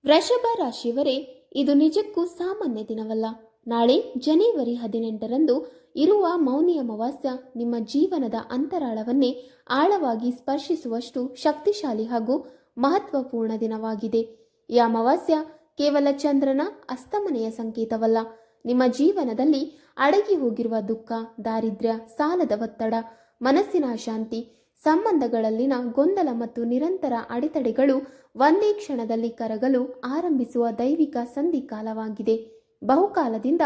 ವೃಷಭ ರಾಶಿಯವರೇ, ಇದು ನಿಜಕ್ಕೂ ಸಾಮಾನ್ಯ ದಿನವಲ್ಲ. ನಾಳೆ ಜನವರಿ 18ರಂದು ಇರುವ ಮೌನಿ ಅಮಾವಾಸ್ಯ ನಿಮ್ಮ ಜೀವನದ ಅಂತರಾಳವನ್ನೇ ಆಳವಾಗಿ ಸ್ಪರ್ಶಿಸುವಷ್ಟು ಶಕ್ತಿಶಾಲಿ ಹಾಗೂ ಮಹತ್ವಪೂರ್ಣ ದಿನವಾಗಿದೆ. ಈ ಅಮಾವಾಸ್ಯ ಕೇವಲ ಚಂದ್ರನ ಅಸ್ತಮನೆಯ ಸಂಕೇತವಲ್ಲ. ನಿಮ್ಮ ಜೀವನದಲ್ಲಿ ಅಡಗಿ ಹೋಗಿರುವ ದುಃಖ, ದಾರಿದ್ರ್ಯ, ಸಾಲದ ಒತ್ತಡ, ಮನಸ್ಸಿನ ಅಶಾಂತಿ, ಸಂಬಂಧಗಳಲ್ಲಿನ ಗೊಂದಲ ಮತ್ತು ನಿರಂತರ ಅಡೆತಡೆಗಳು ಒಂದೇ ಕ್ಷಣದಲ್ಲಿ ಕರಗಲು ಆರಂಭಿಸುವ ದೈವಿಕ ಸಂಧಿಕಾಲವಾಗಿದೆ. ಬಹುಕಾಲದಿಂದ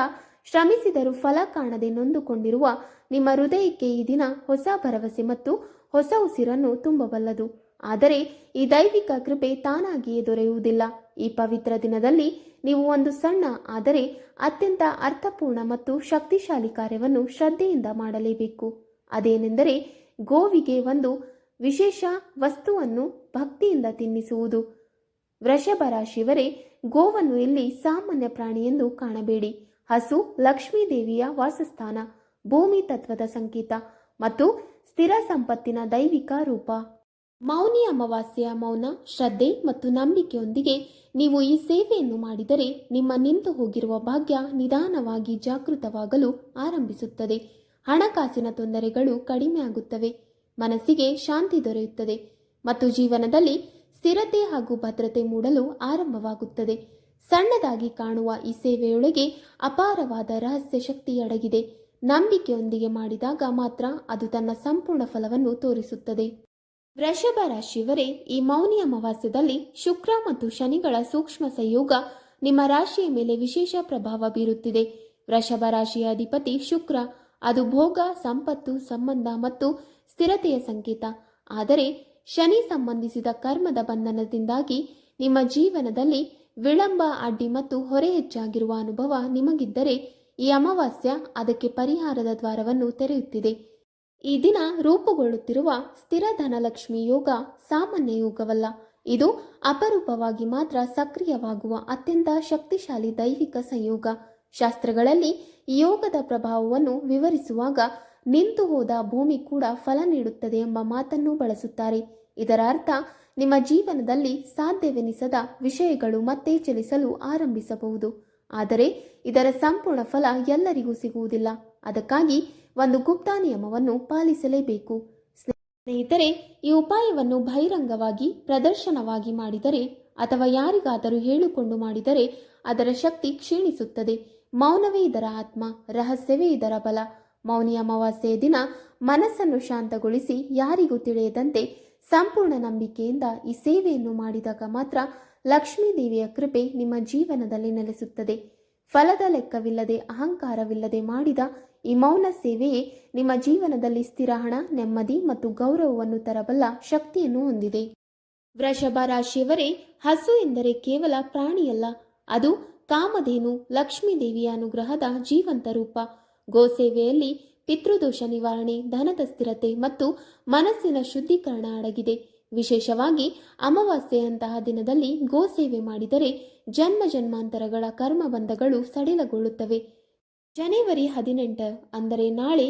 ಶ್ರಮಿಸಿದರೂ ಫಲ ಕಾಣದೆ ನೊಂದುಕೊಂಡಿರುವ ನಿಮ್ಮ ಹೃದಯಕ್ಕೆ ಈ ದಿನ ಹೊಸ ಭರವಸೆ ಮತ್ತು ಹೊಸ ಉಸಿರನ್ನು ತುಂಬಬಲ್ಲದು. ಆದರೆ ಈ ದೈವಿಕ ಕೃಪೆ ತಾನಾಗಿಯೇ ದೊರೆಯುವುದಿಲ್ಲ. ಈ ಪವಿತ್ರ ದಿನದಲ್ಲಿ ನೀವು ಒಂದು ಸಣ್ಣ ಆದರೆ ಅತ್ಯಂತ ಅರ್ಥಪೂರ್ಣ ಮತ್ತು ಶಕ್ತಿಶಾಲಿ ಕಾರ್ಯವನ್ನು ಶ್ರದ್ಧೆಯಿಂದ ಮಾಡಲೇಬೇಕು. ಅದೇನೆಂದರೆ ಗೋವಿಗೆ ಒಂದು ವಿಶೇಷ ವಸ್ತುವನ್ನು ಭಕ್ತಿಯಿಂದ ತಿನ್ನಿಸುವುದು. ವೃಷಭ ರಾಶಿಯವರೇ, ಗೋವನ್ನು ಇಲ್ಲಿ ಸಾಮಾನ್ಯ ಪ್ರಾಣಿ ಎಂದು ಕಾಣಬೇಡಿ. ಹಸು ಲಕ್ಷ್ಮೀ ದೇವಿಯ ವಾಸಸ್ಥಾನ, ಭೂಮಿ ತತ್ವದ ಸಂಕೇತ ಮತ್ತು ಸ್ಥಿರ ಸಂಪತ್ತಿನ ದೈವಿಕ ರೂಪ. ಮೌನಿ ಅಮಾವಾಸ್ಯೆಯ ಮೌನ, ಶ್ರದ್ಧೆ ಮತ್ತು ನಂಬಿಕೆಯೊಂದಿಗೆ ನೀವು ಈ ಸೇವೆಯನ್ನು ಮಾಡಿದರೆ ನಿಮ್ಮ ನಿಂತು ಹೋಗಿರುವ ಭಾಗ್ಯ ನಿಧಾನವಾಗಿ ಜಾಗೃತವಾಗಲು ಆರಂಭಿಸುತ್ತದೆ. ಹಣಕಾಸಿನ ತೊಂದರೆಗಳು ಕಡಿಮೆಯಾಗುತ್ತವೆ, ಮನಸ್ಸಿಗೆ ಶಾಂತಿ ದೊರೆಯುತ್ತದೆ ಮತ್ತು ಜೀವನದಲ್ಲಿ ಸ್ಥಿರತೆ ಹಾಗೂ ಭದ್ರತೆ ಮೂಡಲು ಆರಂಭವಾಗುತ್ತದೆ. ಸಣ್ಣದಾಗಿ ಕಾಣುವ ಈ ಸೇವೆಯೊಳಗೆ ಅಪಾರವಾದ ರಹಸ್ಯ ಶಕ್ತಿ ಅಡಗಿದೆ. ನಂಬಿಕೆಯೊಂದಿಗೆ ಮಾಡಿದಾಗ ಮಾತ್ರ ಅದು ತನ್ನ ಸಂಪೂರ್ಣ ಫಲವನ್ನು ತೋರಿಸುತ್ತದೆ. ವೃಷಭ ರಾಶಿಯವರೇ, ಈ ಮೌನಿ ಅಮಾವಾಸ್ಯದಲ್ಲಿ ಶುಕ್ರ ಮತ್ತು ಶನಿಗಳ ಸೂಕ್ಷ್ಮ ಸಂಯೋಗ ನಿಮ್ಮ ರಾಶಿಯ ಮೇಲೆ ವಿಶೇಷ ಪ್ರಭಾವ ಬೀರುತ್ತಿದೆ. ವೃಷಭ ರಾಶಿಯ ಅಧಿಪತಿ ಶುಕ್ರ. ಅದು ಭೋಗ, ಸಂಪತ್ತು, ಸಂಬಂಧ ಮತ್ತು ಸ್ಥಿರತೆಯ ಸಂಕೇತ. ಆದರೆ ಶನಿ ಸಂಬಂಧಿಸಿದ ಕರ್ಮದ ಬಂಧನದಿಂದಾಗಿ ನಿಮ್ಮ ಜೀವನದಲ್ಲಿ ವಿಳಂಬ, ಅಡ್ಡಿ ಮತ್ತು ಹೊರೆ ಹೆಚ್ಚಾಗಿರುವ ಅನುಭವ ನಿಮಗಿದ್ದರೆ ಈ ಅಮಾವಾಸ್ಯ ಅದಕ್ಕೆ ಪರಿಹಾರದ ದ್ವಾರವನ್ನು ತೆರೆಯುತ್ತಿದೆ. ಈ ದಿನ ರೂಪುಗೊಳ್ಳುತ್ತಿರುವ ಸ್ಥಿರ ಧನಲಕ್ಷ್ಮಿ ಯೋಗ ಸಾಮಾನ್ಯ ಯೋಗವಲ್ಲ. ಇದು ಅಪರೂಪವಾಗಿ ಮಾತ್ರ ಸಕ್ರಿಯವಾಗುವ ಅತ್ಯಂತ ಶಕ್ತಿಶಾಲಿ ದೈವಿಕ ಸಂಯೋಗ. ಶಾಸ್ತ್ರಗಳಲ್ಲಿ ಈ ಯೋಗದ ಪ್ರಭಾವವನ್ನು ವಿವರಿಸುವಾಗ ನಿಂತು ಹೋದ ಭೂಮಿ ಕೂಡ ಫಲ ನೀಡುತ್ತದೆ ಎಂಬ ಮಾತನ್ನು ಬಳಸುತ್ತಾರೆ. ಇದರ ಅರ್ಥ ನಿಮ್ಮ ಜೀವನದಲ್ಲಿ ಸಾಧ್ಯವೆನಿಸದ ವಿಷಯಗಳು ಮತ್ತೆ ಚಲಿಸಲು ಆರಂಭಿಸಬಹುದು. ಆದರೆ ಇದರ ಸಂಪೂರ್ಣ ಫಲ ಎಲ್ಲರಿಗೂ ಸಿಗುವುದಿಲ್ಲ. ಅದಕ್ಕಾಗಿ ಒಂದು ಗುಪ್ತ ನಿಯಮವನ್ನು ಪಾಲಿಸಲೇಬೇಕು. ಸ್ನೇಹಿತರೆ, ಈ ಉಪಾಯವನ್ನು ಬಹಿರಂಗವಾಗಿ ಪ್ರದರ್ಶನವಾಗಿ ಮಾಡಿದರೆ ಅಥವಾ ಯಾರಿಗಾದರೂ ಹೇಳಿಕೊಂಡು ಮಾಡಿದರೆ ಅದರ ಶಕ್ತಿ ಕ್ಷೀಣಿಸುತ್ತದೆ. ಮೌನವೇ ಇದರ ಆತ್ಮ, ರಹಸ್ಯವೇ ಇದರ ಬಲ. ಮೌನಿ ಅಮಾವಾಸ್ಯೆಯ ದಿನ ಮನಸ್ಸನ್ನು ಶಾಂತಗೊಳಿಸಿ ಯಾರಿಗೂ ತಿಳಿಯದಂತೆ ಸಂಪೂರ್ಣ ನಂಬಿಕೆಯಿಂದ ಈ ಸೇವೆಯನ್ನು ಮಾಡಿದಾಗ ಮಾತ್ರ ಲಕ್ಷ್ಮೀ ದೇವಿಯ ಕೃಪೆ ನಿಮ್ಮ ಜೀವನದಲ್ಲಿ ನೆಲೆಸುತ್ತದೆ. ಫಲದ ಲೆಕ್ಕವಿಲ್ಲದೆ, ಅಹಂಕಾರವಿಲ್ಲದೆ ಮಾಡಿದ ಈ ಮೌನ ಸೇವೆಯೇ ನಿಮ್ಮ ಜೀವನದಲ್ಲಿ ಸ್ಥಿರ ಹಣ, ನೆಮ್ಮದಿ ಮತ್ತು ಗೌರವವನ್ನು ತರಬಲ್ಲ ಶಕ್ತಿಯನ್ನು ಹೊಂದಿದೆ. ವೃಷಭ ರಾಶಿಯವರೇ, ಹಸು ಎಂದರೆ ಕೇವಲ ಪ್ರಾಣಿಯಲ್ಲ, ಅದು ಕಾಮಧೇನು, ಲಕ್ಷ್ಮೀ ದೇವಿಯ ಅನುಗ್ರಹದ ಜೀವಂತ ರೂಪ. ಗೋಸೇವೆಯಲ್ಲಿ ಪಿತೃದೋಷ ನಿವಾರಣೆ, ಧನದ ಸ್ಥಿರತೆ ಮತ್ತು ಮನಸ್ಸಿನ ಶುದ್ಧೀಕರಣ ಅಡಗಿದೆ. ವಿಶೇಷವಾಗಿ ಅಮಾವಾಸ್ಯೆಯಂತಹ ದಿನದಲ್ಲಿ ಗೋಸೇವೆ ಮಾಡಿದರೆ ಜನ್ಮ ಜನ್ಮಾಂತರಗಳ ಕರ್ಮಬಂಧಗಳು ಸಡಿಲಗೊಳ್ಳುತ್ತವೆ. ಜನವರಿ 18 ಅಂದರೆ ನಾಳೆ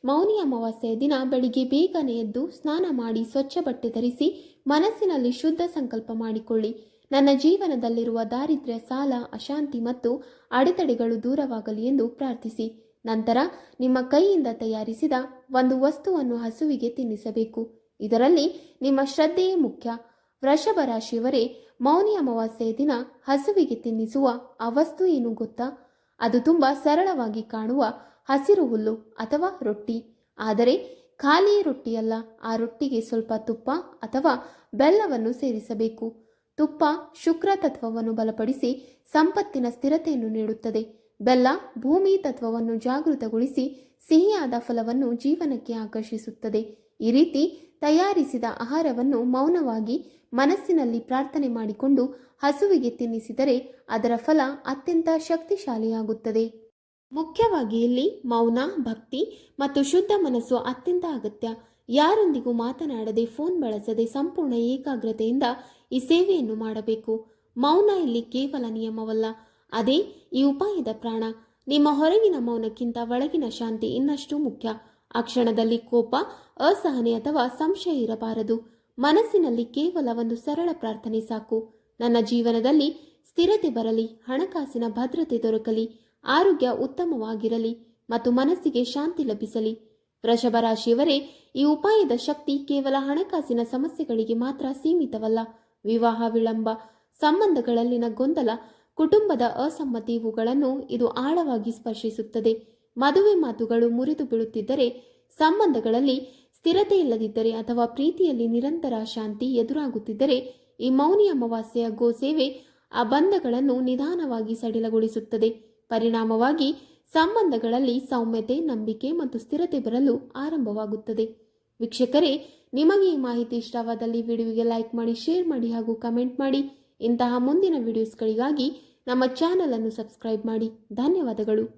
ಮೌನಿ ಅಮಾವಾಸ್ಯೆಯ ದಿನ ಬೆಳಿಗ್ಗೆ ಬೇಗನೆ ಎದ್ದು ಸ್ನಾನ ಮಾಡಿ ಸ್ವಚ್ಛ ಬಟ್ಟೆ ಧರಿಸಿ ಮನಸ್ಸಿನಲ್ಲಿ ಶುದ್ಧ ಸಂಕಲ್ಪ ಮಾಡಿಕೊಳ್ಳಿ. ನನ್ನ ಜೀವನದಲ್ಲಿರುವ ದಾರಿದ್ರ್ಯ, ಸಾಲ, ಅಶಾಂತಿ ಮತ್ತು ಅಡೆತಡೆಗಳು ದೂರವಾಗಲಿ ಎಂದು ಪ್ರಾರ್ಥಿಸಿ. ನಂತರ ನಿಮ್ಮ ಕೈಯಿಂದ ತಯಾರಿಸಿದ ಒಂದು ವಸ್ತುವನ್ನು ಹಸುವಿಗೆ ತಿನ್ನಿಸಬೇಕು. ಇದರಲ್ಲಿ ನಿಮ್ಮ ಶ್ರದ್ಧೆಯೇ ಮುಖ್ಯ. ವೃಷಭ ರಾಶಿಯವರೇ, ಮೌನಿ ಅಮಾವಾಸ್ಯೆಯ ದಿನ ಹಸುವಿಗೆ ತಿನ್ನಿಸುವ ಆ ವಸ್ತು ಏನು ಗೊತ್ತಾ? ಅದು ತುಂಬಾ ಸರಳವಾಗಿ ಕಾಣುವ ಹಸಿರು ಹುಲ್ಲು ಅಥವಾ ರೊಟ್ಟಿ. ಆದರೆ ಖಾಲಿ ರೊಟ್ಟಿಯಲ್ಲ, ಆ ರೊಟ್ಟಿಗೆ ಸ್ವಲ್ಪ ತುಪ್ಪ ಅಥವಾ ಬೆಲ್ಲವನ್ನು ಸೇರಿಸಬೇಕು. ತುಪ್ಪ ಶುಕ್ರ ತತ್ವವನ್ನು ಬಲಪಡಿಸಿ ಸಂಪತ್ತಿನ ಸ್ಥಿರತೆಯನ್ನು ನೀಡುತ್ತದೆ. ಬೆಲ್ಲ ಭೂಮಿ ತತ್ವವನ್ನು ಜಾಗೃತಗೊಳಿಸಿ ಸಿಹಿಯಾದ ಫಲವನ್ನು ಜೀವನಕ್ಕೆ ಆಕರ್ಷಿಸುತ್ತದೆ. ಈ ರೀತಿ ತಯಾರಿಸಿದ ಆಹಾರವನ್ನು ಮೌನವಾಗಿ ಮನಸ್ಸಿನಲ್ಲಿ ಪ್ರಾರ್ಥನೆ ಮಾಡಿಕೊಂಡು ಹಸುವಿಗೆ ತಿನ್ನಿಸಿದರೆ ಅದರ ಫಲ ಅತ್ಯಂತ ಶಕ್ತಿಶಾಲಿಯಾಗುತ್ತದೆ. ಮುಖ್ಯವಾಗಿ ಇಲ್ಲಿ ಮೌನ, ಭಕ್ತಿ ಮತ್ತು ಶುದ್ಧ ಮನಸ್ಸು ಅತ್ಯಂತ ಅಗತ್ಯ. ಯಾರೊಂದಿಗೂ ಮಾತನಾಡದೆ, ಫೋನ್ ಬಳಸದೆ ಸಂಪೂರ್ಣ ಏಕಾಗ್ರತೆಯಿಂದ ಈ ಸೇವೆಯನ್ನು ಮಾಡಬೇಕು. ಮೌನ ಇಲ್ಲಿ ಕೇವಲ ನಿಯಮವಲ್ಲ, ಅದೇ ಈ ಉಪಾಯದ ಪ್ರಾಣ. ನಿಮ್ಮ ಹೊರಗಿನ ಮೌನಕ್ಕಿಂತ ಒಳಗಿನ ಶಾಂತಿ ಇನ್ನಷ್ಟು ಮುಖ್ಯ. ಆ ಕ್ಷಣದಲ್ಲಿ ಕೋಪ, ಅಸಹನೆ ಅಥವಾ ಸಂಶಯ ಇರಬಾರದು. ಮನಸ್ಸಿನಲ್ಲಿ ಕೇವಲ ಒಂದು ಸರಳ ಪ್ರಾರ್ಥನೆ ಸಾಕು. ನನ್ನ ಜೀವನದಲ್ಲಿ ಸ್ಥಿರತೆ ಬರಲಿ, ಹಣಕಾಸಿನ ಭದ್ರತೆ ದೊರಕಲಿ, ಆರೋಗ್ಯ ಉತ್ತಮವಾಗಿರಲಿ ಮತ್ತು ಮನಸ್ಸಿಗೆ ಶಾಂತಿ ಲಭಿಸಲಿ. ವೃಷಭ ರಾಶಿಯವರೇ, ಈ ಉಪಾಯದ ಶಕ್ತಿ ಕೇವಲ ಹಣಕಾಸಿನ ಸಮಸ್ಯೆಗಳಿಗೆ ಮಾತ್ರ ಸೀಮಿತವಲ್ಲ. ವಿವಾಹ ವಿಳಂಬ, ಸಂಬಂಧಗಳಲ್ಲಿನ ಗೊಂದಲ, ಕುಟುಂಬದ ಅಸಮ್ಮತಿ ಇವುಗಳನ್ನು ಇದು ಆಳವಾಗಿ ಸ್ಪರ್ಶಿಸುತ್ತದೆ. ಮದುವೆ ಮಾತುಗಳು ಮುರಿದು ಬೀಳುತ್ತಿದ್ದರೆ, ಸಂಬಂಧಗಳಲ್ಲಿ ಸ್ಥಿರತೆ ಇಲ್ಲದಿದ್ದರೆ ಅಥವಾ ಪ್ರೀತಿಯಲ್ಲಿ ನಿರಂತರ ಅಶಾಂತಿ ಎದುರಾಗುತ್ತಿದ್ದರೆ, ಈ ಮೌನಿ ಅಮಾವಾಸ್ಯೆಯ ಗೋಸೇವೆ ಆ ಬಂಧಗಳನ್ನು ನಿಧಾನವಾಗಿ ಸಡಿಲಗೊಳಿಸುತ್ತದೆ. ಪರಿಣಾಮವಾಗಿ ಸಂಬಂಧಗಳಲ್ಲಿ ಸೌಮ್ಯತೆ, ನಂಬಿಕೆ ಮತ್ತು ಸ್ಥಿರತೆ ಬರಲು ಆರಂಭವಾಗುತ್ತದೆ. ವೀಕ್ಷಕರೇ, ನಿಮಗೆ ಈ ಮಾಹಿತಿ ಇಷ್ಟವಾದಲ್ಲಿ ವಿಡಿಯೋಗೆ ಲೈಕ್ ಮಾಡಿ, ಶೇರ್ ಮಾಡಿ ಹಾಗೂ ಕಮೆಂಟ್ ಮಾಡಿ. ಇಂತಹ ಮುಂದಿನ ವಿಡಿಯೋಸ್ಗಳಿಗಾಗಿ ನಮ್ಮ ಚಾನಲ್ ಅನ್ನು ಸಬ್ಸ್ಕ್ರೈಬ್ ಮಾಡಿ. ಧನ್ಯವಾದಗಳು.